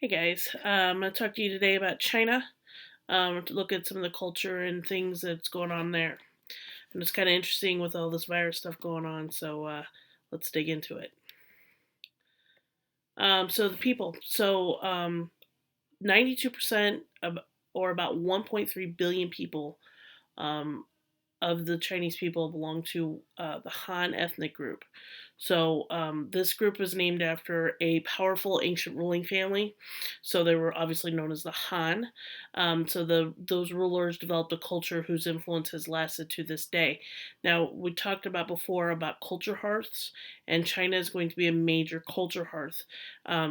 Hey guys, I'm going to talk to you today about China, to look at some of the culture and things that's going on there. And it's kind of interesting with all this virus stuff going on, so let's dig into it. So the people. 92% of, or about 1.3 billion people, um, of the Chinese people belong to the Han ethnic group. This group was named after a powerful ancient ruling family. So they were obviously known as the Han. Those rulers developed a culture whose influence has lasted to this day. Now we talked about before about culture hearths, and China is going to be a major culture hearth.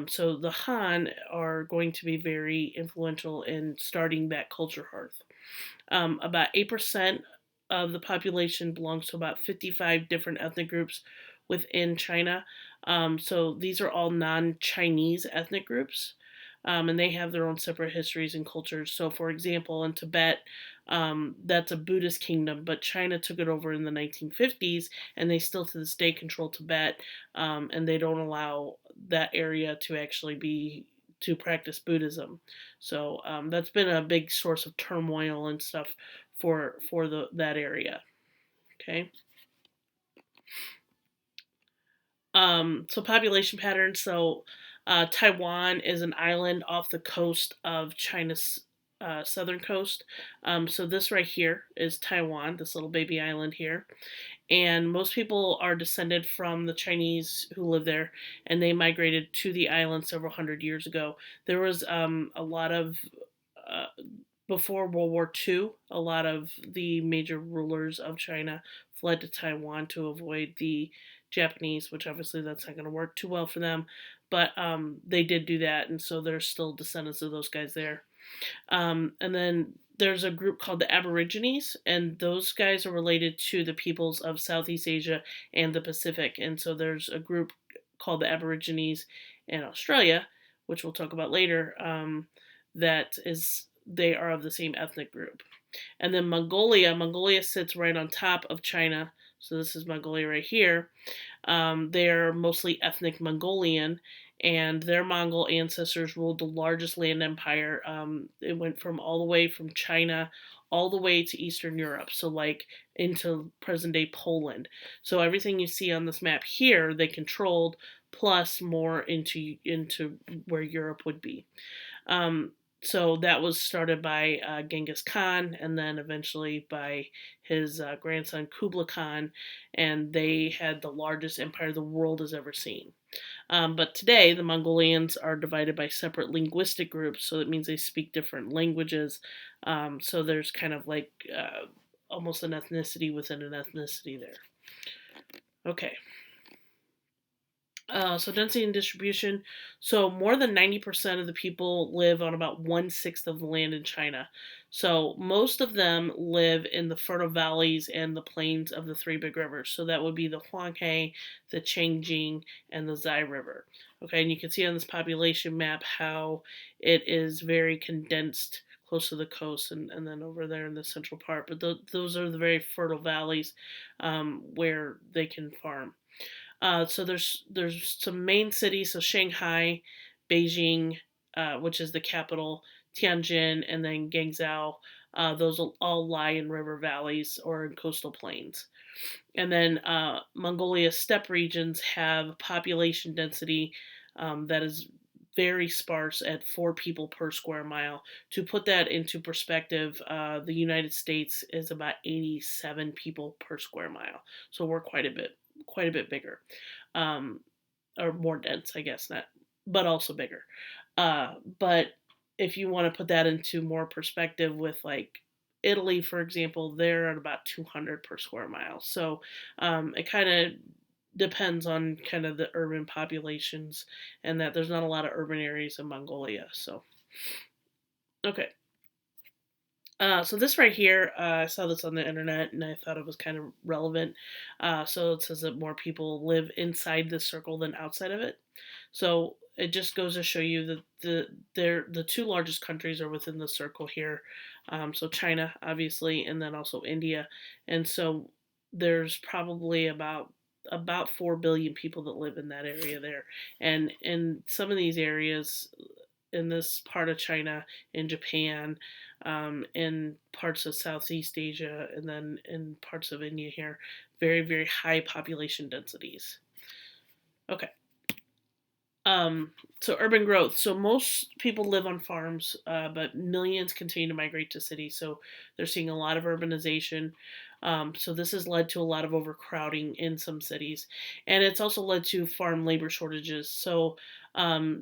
So the Han are going to be very influential in starting that culture hearth. About 8% of the population belongs to about 55 different ethnic groups within China. So these are all non Chinese ethnic groups. And they have their own separate histories and cultures. So, for example, in Tibet, that's a Buddhist kingdom, but China took it over in the 1950s, and they still to this day control Tibet, and they don't allow that area to actually be to practice Buddhism. That's been a big source of turmoil and stuff for that area. Okay. Population patterns. Taiwan is an island off the coast of China's southern coast. So this right here is Taiwan, this little baby island here, and most people are descended from the Chinese who live there, and they migrated to the island several hundred years ago. There was a lot of uh, before World War II, a lot of the major rulers of China fled to Taiwan to avoid the Japanese, which obviously that's not going to work too well for them. But they did do that, and so there's still descendants of those guys there. And then there's a group called the Aborigines, and those guys are related to the peoples of Southeast Asia and the Pacific. And so there's a group called the Aborigines in Australia, which we'll talk about later, that is they are of the same ethnic group. And then Mongolia sits right on top of China. So this is Mongolia right here. They're mostly ethnic Mongolian, and their Mongol ancestors ruled the largest land empire. It went from all the way from China all the way to Eastern Europe, so like into present day Poland. So everything you see on this map here, they controlled, plus more into where Europe would be. Um, so that was started by Genghis Khan, and then eventually by his grandson Kublai Khan, and they had the largest empire the world has ever seen. But today, the Mongolians are divided by separate linguistic groups, so that means they speak different languages. So there's kind of like almost an ethnicity within an ethnicity there. Okay. Density and distribution. So more than 90% of the people live on about 1/6 of the land in China. So most of them live in the fertile valleys and the plains of the three big rivers. So that would be the Huanghe, the Changjing, and the Zai River. Okay, and you can see on this population map how it is very condensed close to the coast, and then over there in the central part. But those are the very fertile valleys, where they can farm. There's some main cities, so Shanghai, Beijing, which is the capital, Tianjin, and then Guangzhou. Those will all lie in river valleys or in coastal plains. And then Mongolia's steppe regions have population density that is very sparse at 4 people per square mile. To put that into perspective, the United States is about 87 people per square mile. So we're quite a bit bigger, um, or more dense, I guess, not, but also bigger. But if you want to put that into more perspective with like Italy, for example, they're at about 200 per square mile. So it kind of depends on kind of the urban populations, and that there's not a lot of urban areas in Mongolia. So, okay. So this right here, I saw this on the internet and I thought it was kind of relevant. So it says that more people live inside this circle than outside of it. So it just goes to show you that the two largest countries are within the circle here. So China, obviously, and then also India, and so there's probably about 4 billion people that live in that area there, and in some of these areas in this part of China, in Japan, in parts of Southeast Asia, and then in parts of India here, very, very high population densities. Okay. Um, so urban growth. So most people live on farms, but millions continue to migrate to cities. So they're seeing a lot of urbanization. So this has led to a lot of overcrowding in some cities, and it's also led to farm labor shortages. So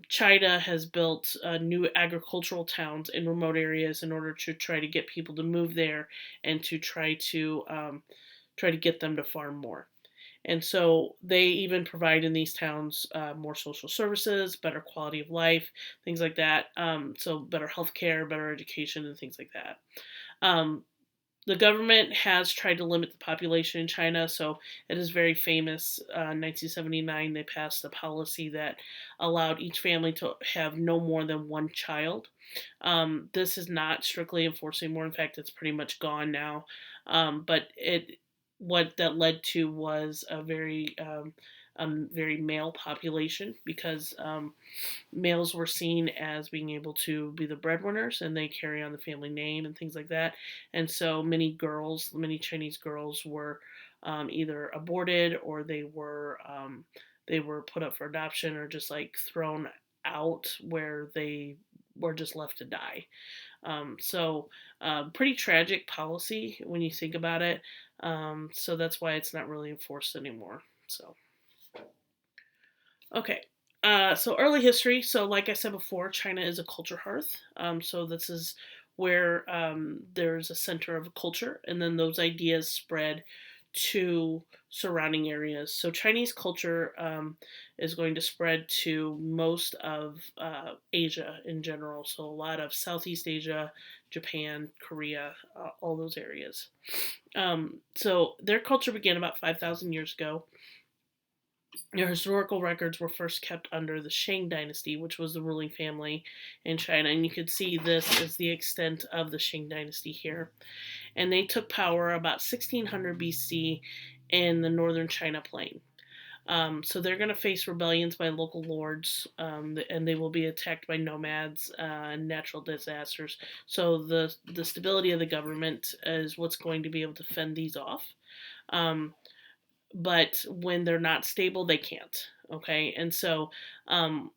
China has built new agricultural towns in remote areas in order to try to get people to move there and to try to get them to farm more. And so they even provide in these towns more social services, better quality of life, things like that. So better healthcare, better education, and things like that. Um, the government has tried to limit the population in China, so it is very famous. In 1979, they passed a policy that allowed each family to have no more than one child. This is not strictly enforced anymore. In fact, it's pretty much gone now. But it what that led to was a very male population because males were seen as being able to be the breadwinners and they carry on the family name and things like that. And so many Chinese girls were either aborted or they were put up for adoption or just like thrown out where they were just left to die. Pretty tragic policy when you think about it. So that's why it's not really enforced anymore. So okay. So early history. So like I said before, China is a culture hearth. So this is where there's a center of a culture, and then those ideas spread to surrounding areas. So Chinese culture is going to spread to most of Asia in general. So a lot of Southeast Asia, Japan, Korea, all those areas. So their culture began about 5,000 years ago. Their historical records were first kept under the Shang dynasty, which was the ruling family in China. And you can see this is the extent of the Shang dynasty here. And they took power about 1600 BC in the northern China plain. So they're going to face rebellions by local lords, and they will be attacked by nomads and natural disasters. So the stability of the government is what's going to be able to fend these off. Um, but when they're not stable, they can't. Okay, and so um,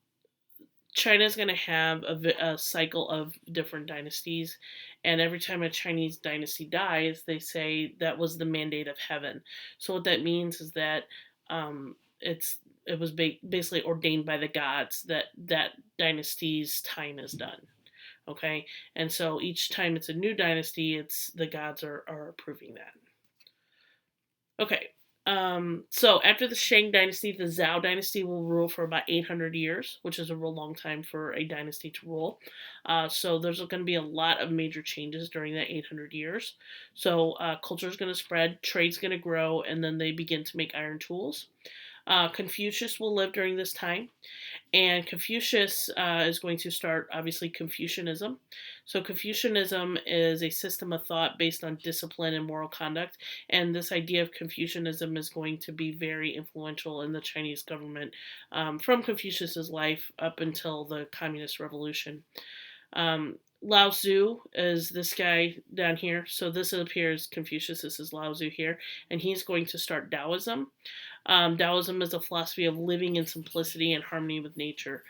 China's going to have a cycle of different dynasties, and every time a Chinese dynasty dies, they say that was the mandate of heaven. So what that means is that it was basically ordained by the gods that that dynasty's time is done. Okay, and so each time it's a new dynasty, it's the gods are approving that. Okay. So after the Shang dynasty, the Zhao dynasty will rule for about 800 years, which is a real long time for a dynasty to rule. So there's going to be a lot of major changes during that 800 years. So culture is going to spread, trade's going to grow, and then they begin to make iron tools. Confucius will live during this time. And Confucius is going to start, obviously, Confucianism. So, Confucianism is a system of thought based on discipline and moral conduct. And this idea of Confucianism is going to be very influential in the Chinese government from Confucius's life up until the Communist Revolution. Lao Tzu is this guy down here. So this appears Confucius. This is Lao Tzu here, and he's going to start Taoism. Taoism is a philosophy of living in simplicity and harmony with nature.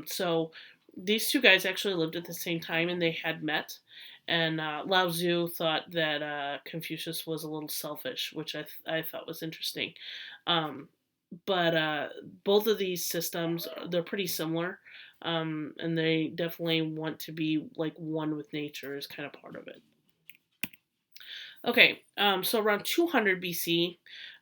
So these two guys actually lived at the same time, and they had met. And Lao Tzu thought that Confucius was a little selfish, which I thought was interesting. Um, but both of these systems they're pretty similar, and they definitely want to be like one with nature is kind of part of it. Okay, so around 200 BC,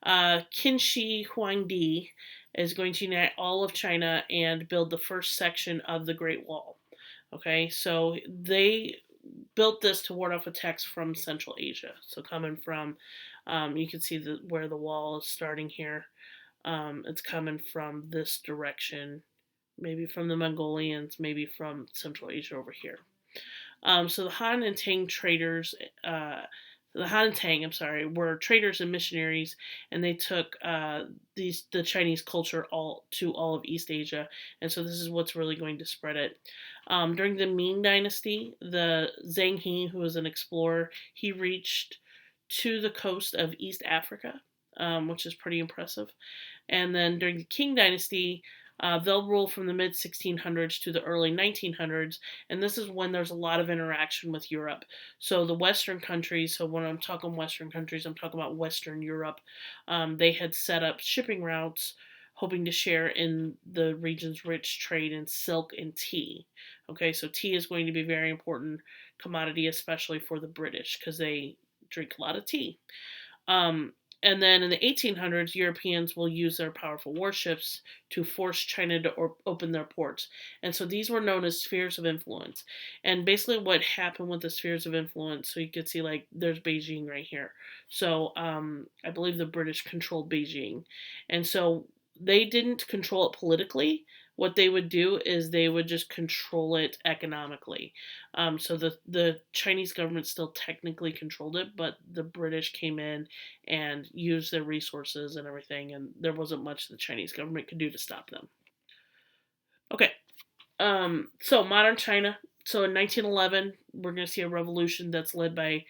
Qin Shi Huangdi is going to unite all of China and build the first section of the Great Wall. Okay, so they built this to ward off attacks from Central Asia. So coming from, you can see where the wall is starting here. It's coming from this direction, maybe from the Mongolians, maybe from Central Asia over here. So the Han and Tang traders the Han and Tang, I'm sorry, were traders and missionaries, and they took the Chinese culture all of East Asia, and so this is what's really going to spread it. During the Ming Dynasty, the Zhang He, who was an explorer, he reached to the coast of East Africa, which is pretty impressive. And then during the Qing Dynasty, they'll rule from the mid 1600s to the early 1900s, and this is when there's a lot of interaction with Europe. So the Western countries, so when I'm talking Western countries, I'm talking about Western Europe, they had set up shipping routes hoping to share in the region's rich trade in silk and tea. Okay, so tea is going to be a very important commodity, especially for the British, because they drink a lot of tea. Um, and then in the 1800s, Europeans will use their powerful warships to force China to open their ports. And so these were known as spheres of influence. And basically, what happened with the spheres of influence, so you could see, like, there's Beijing right here. So I believe the British controlled Beijing. And so they didn't control it politically. What they would do is they would just control it economically. So the Chinese government still technically controlled it, but the British came in and used their resources and everything, and there wasn't much the Chinese government could do to stop them. Okay, so modern China. So in 1911, we're going to see a revolution that's led by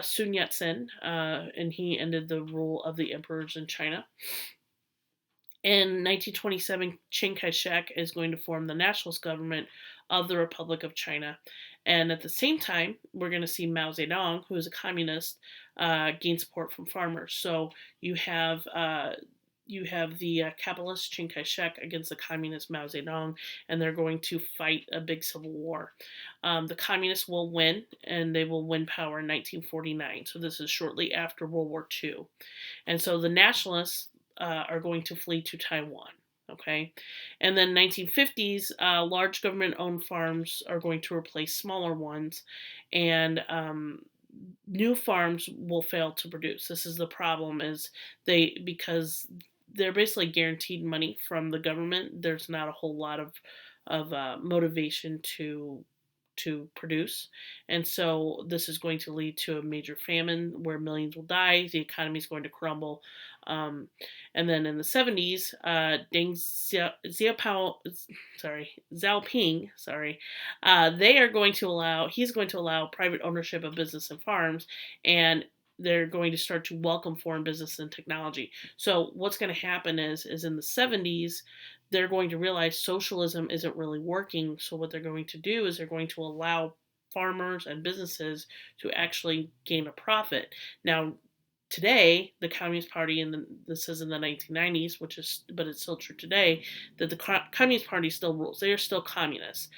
Sun Yat sen, and he ended the rule of the emperors in China. In 1927, Chiang Kai shek is going to form the nationalist government of the Republic of China. And at the same time, we're going to see Mao Zedong, who is a communist, gain support from farmers. So you have the capitalist Chiang Kai shek against the communist Mao Zedong, and they're going to fight a big civil war. The communists will win, and they will win power in 1949. So this is shortly after World War II. And so the nationalists are going to flee to Taiwan. Okay, and then 1950s, large government-owned farms are going to replace smaller ones, and new farms will fail to produce. This is the problem: is because they're basically guaranteed money from the government. There's not a whole lot of motivation to produce. And so this is going to lead to a major famine where millions will die. The economy is going to crumble. Um, and then in the 70s, Deng Xiaoping, they are going to he's going to allow private ownership of business and farms, and they're going to start to welcome foreign business and technology. So what's going to happen is in the 70s, they're going to realize socialism isn't really working. So what they're going to do is they're going to allow farmers and businesses to actually gain a profit. Now, today, the Communist Party, and this is in the 1990s, but it's still true today, that the Communist Party still rules. They are still communists.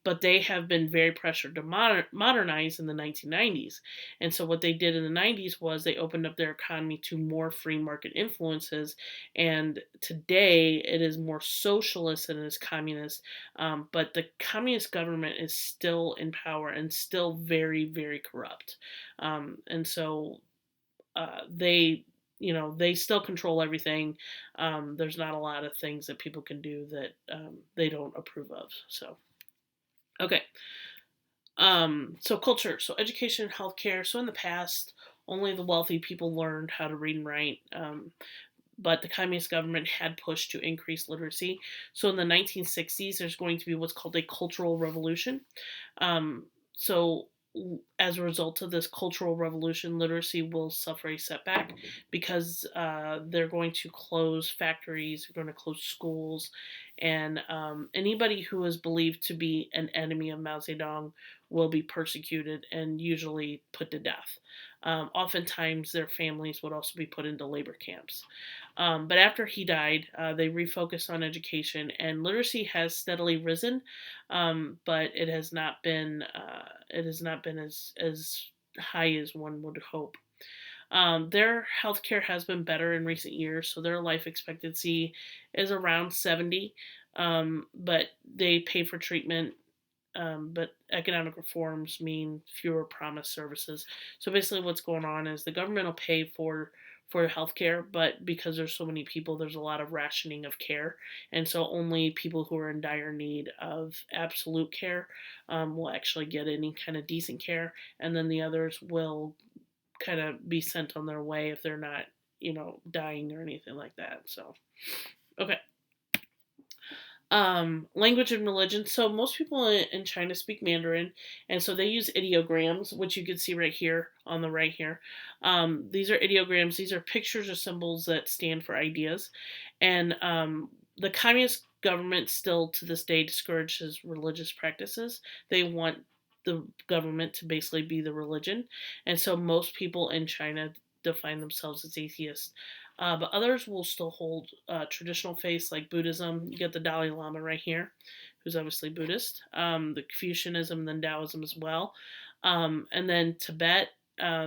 But they have been very pressured to modernize in the 1990s. And so what they did in the 90s was they opened up their economy to more free market influences. And today it is more socialist than it is communist. But the communist government is still in power and still very, very corrupt. And so they still control everything. There's not a lot of things that people can do that they don't approve of. So okay. So culture, so education, healthcare. So in the past, only the wealthy people learned how to read and write. But the communist government had pushed to increase literacy. So in the 1960s, there's going to be what's called a cultural revolution. So as a result of this cultural revolution, literacy will suffer a setback because they're going to close factories, they're going to close schools, and anybody who is believed to be an enemy of Mao Zedong will be persecuted and usually put to death. Oftentimes, their families would also be put into labor camps. But after he died, they refocused on education, and literacy has steadily risen, but it has not been as high as one would hope. Their healthcare has been better in recent years, so their life expectancy is around 70. But they pay for treatment, but economic reforms mean fewer promised services. So basically, what's going on is the government will pay for healthcare, but because there's so many people, there's a lot of rationing of care, and so only people who are in dire need of absolute care will actually get any kind of decent care, and then the others will kind of be sent on their way if they're not, dying or anything like that. So, okay. Language and religion. So most people in China speak Mandarin, and so they use ideograms, which you can see right here on the right here. These are ideograms. These are pictures or symbols that stand for ideas, and the communist government still to this day discourages religious practices. They want the government to basically be the religion, and so most people in China define themselves as atheists. But others will still hold traditional faiths like Buddhism. You get the Dalai Lama right here, who's obviously Buddhist. The Confucianism, and then Taoism as well. And then Tibet,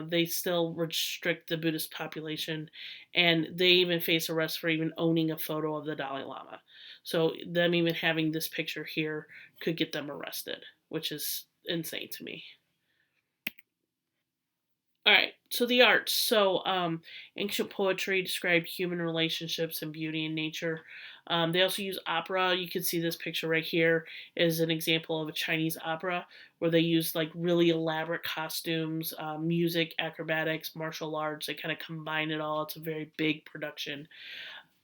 they still restrict the Buddhist population, and they even face arrest for even owning a photo of the Dalai Lama. So them even having this picture here could get them arrested, which is insane to me. All right, so the arts. So ancient poetry described human relationships and beauty in nature. They also use opera. You can see this picture right here is an example of a Chinese opera where they use like really elaborate costumes, music, acrobatics, martial arts. They kind of combine it all. It's a very big production.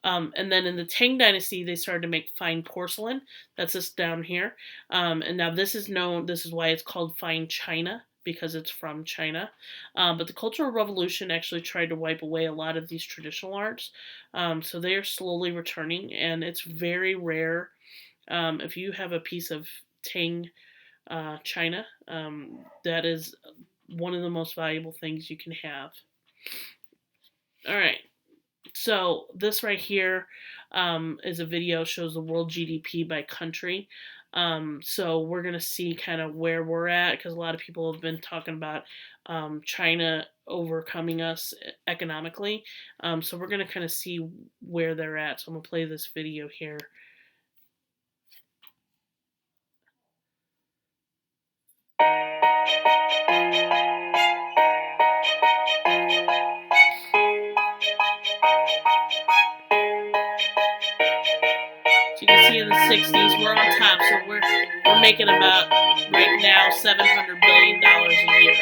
And then in the Tang Dynasty, they started to make fine porcelain. That's this down here. And now this is known, this is why it's called fine china, because it's from China. But the Cultural Revolution actually tried to wipe away a lot of these traditional arts. So they are slowly returning, and it's very rare. If you have a piece of Tang china, that is one of the most valuable things you can have. All right. So this right here is a video shows the world GDP by country. So we're gonna see kind of where we're at because a lot of people have been talking about China overcoming us economically. So we're gonna kind of see where they're at. So I'm gonna play this video here. So you can see in the 60s, we're on top, so we're making about, right now, $700 billion a year. So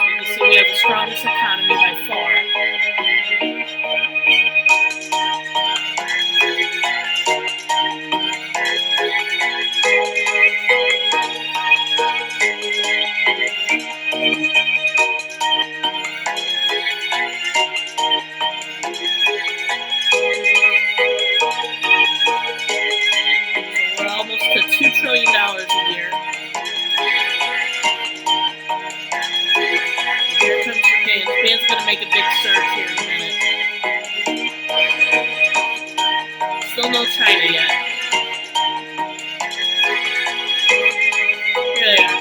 you can see we have the strongest economy by far. We're almost to $2 trillion a year. Here comes Japan. Japan's going to make a big surge here in a minute. Still no China yet. Here they are.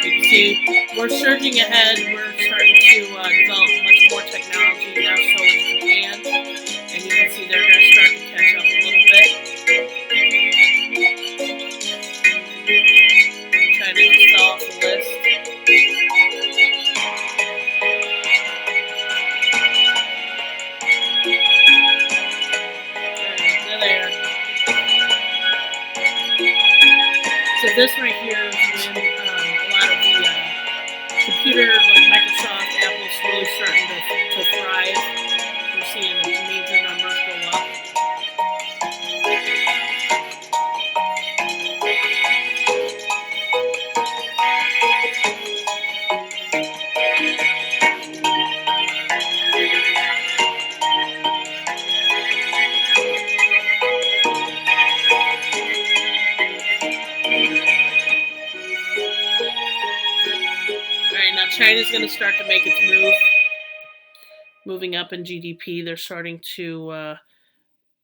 You can see we're surging ahead. We're starting to develop much more technology now, so is Japan. And you can see they're going to start to catch up a little bit. China just fell off the list. There they are. So this right here is when a lot of the computer, like Microsoft, Apple's really starting to thrive. We're seeing the major numbers go up. Alright, now China's going to start to make its move. Moving up in GDP, they're starting to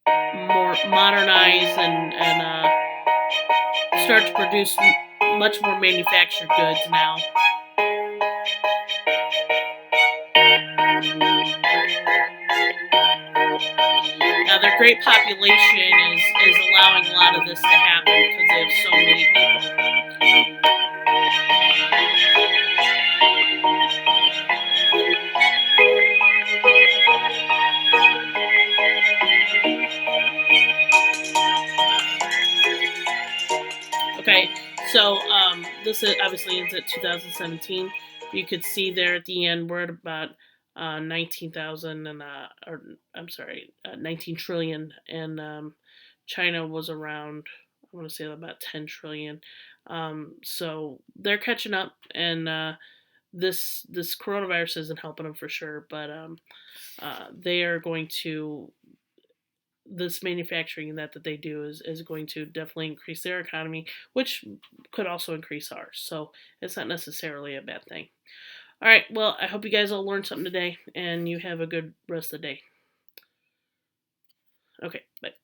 more modernize and start to produce much more manufactured goods now. Now their great population is allowing a lot of this to happen because they have so many people. So this obviously ends at 2017. You could see there at the end we're at about 19,000 and or I'm sorry, 19 trillion, and China was around, I want to say about 10 trillion. So they're catching up, and this coronavirus isn't helping them for sure, but they are going to, this manufacturing that they do is going to definitely increase their economy, which could also increase ours. So it's not necessarily a bad thing. All right. Well, I hope you guys all learned something today, and you have a good rest of the day. Okay. Bye.